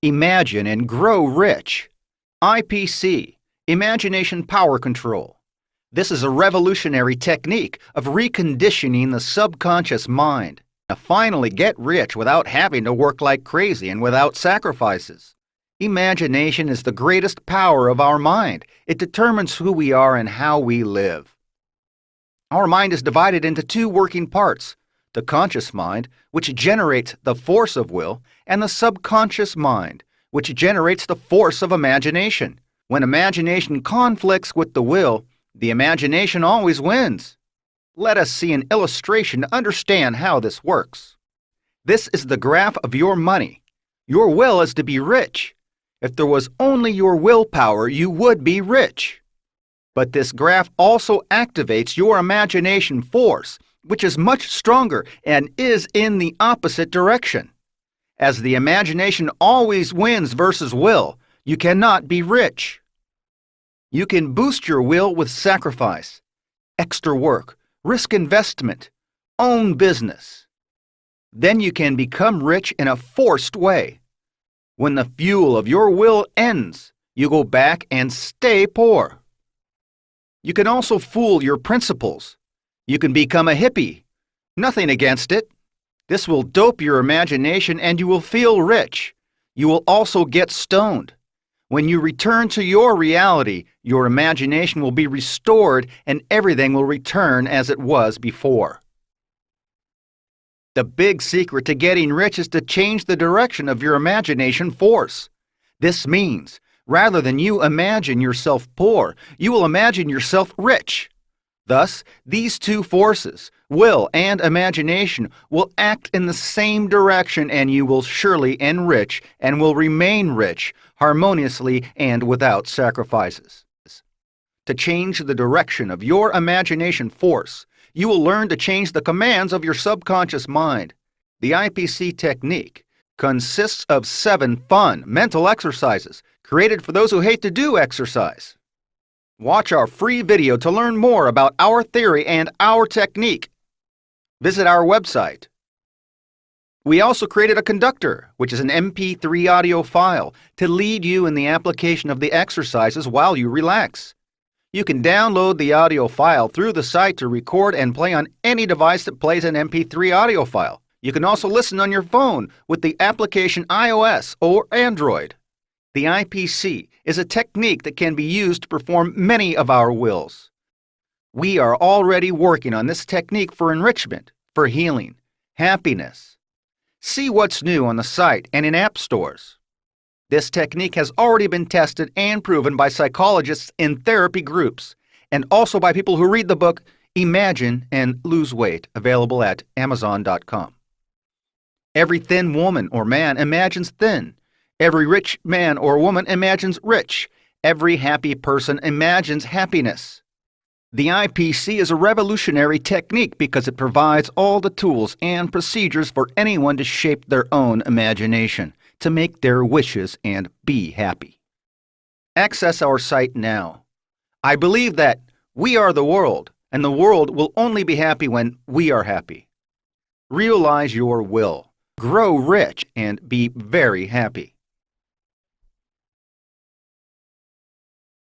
Imagine and grow rich. iPC, Imagination Power Control. This is a revolutionary technique of reconditioning the subconscious mind to finally get rich without having to work like crazy and without sacrifices. Imagination is the greatest power of our mind. It determines who we are and how we live. Our mind is divided into two working parts: the conscious mind, which generates the force of will, and the subconscious mind, which generates the force of imagination. When imagination conflicts with the will, the imagination always wins. Let us see an illustration to understand how this works. This is the graph of your money. Your will is to be rich. If there was only your willpower, you would be rich. But this graph also activates your imagination force, which is much stronger and is in the opposite direction. As the imagination always wins versus will, you cannot be rich. You can boost your will with sacrifice, extra work, risk investment, own business. Then you can become rich in a forced way. When the fuel of your will ends, you go back and stay poor. You can also fool your principles. You can become a hippie. Nothing against it. This will dope your imagination and you will feel rich. You will also get stoned. When you return to your reality, your imagination will be restored and everything will return as it was before. The big secret to getting rich is to change the direction of your imagination force. This means, rather than you imagine yourself poor, you will imagine yourself rich. Thus, these two forces, will and imagination, will act in the same direction and you will surely enrich and will remain rich, harmoniously and without sacrifices. To change the direction of your imagination force, you will learn to change the commands of your subconscious mind. The iPC technique consists of 7 fun mental exercises created for those who hate to do exercise. Watch our free video to learn more about our theory and our technique. Visit our website. We also created a conductor, which is an MP3 audio file, to lead you in the application of the exercises while you relax. You can download the audio file through the site to record and play on any device that plays an MP3 audio file. You can also listen on your phone with the application iOS or Android. The iPC is a technique that can be used to perform many of our wills. We are already working on this technique for enrichment, for healing, happiness. See what's new on the site and in app stores. This technique has already been tested and proven by psychologists in therapy groups, and also by people who read the book Imagine and Lose Weight, available at Amazon.com. Every thin woman or man imagines thin. Every rich man or woman imagines rich. Every happy person imagines happiness. The iPC is a revolutionary technique because it provides all the tools and procedures for anyone to shape their own imagination, to make their wishes and be happy. Access our site now. I believe that we are the world, and the world will only be happy when we are happy. Realize your will, grow rich, and be very happy.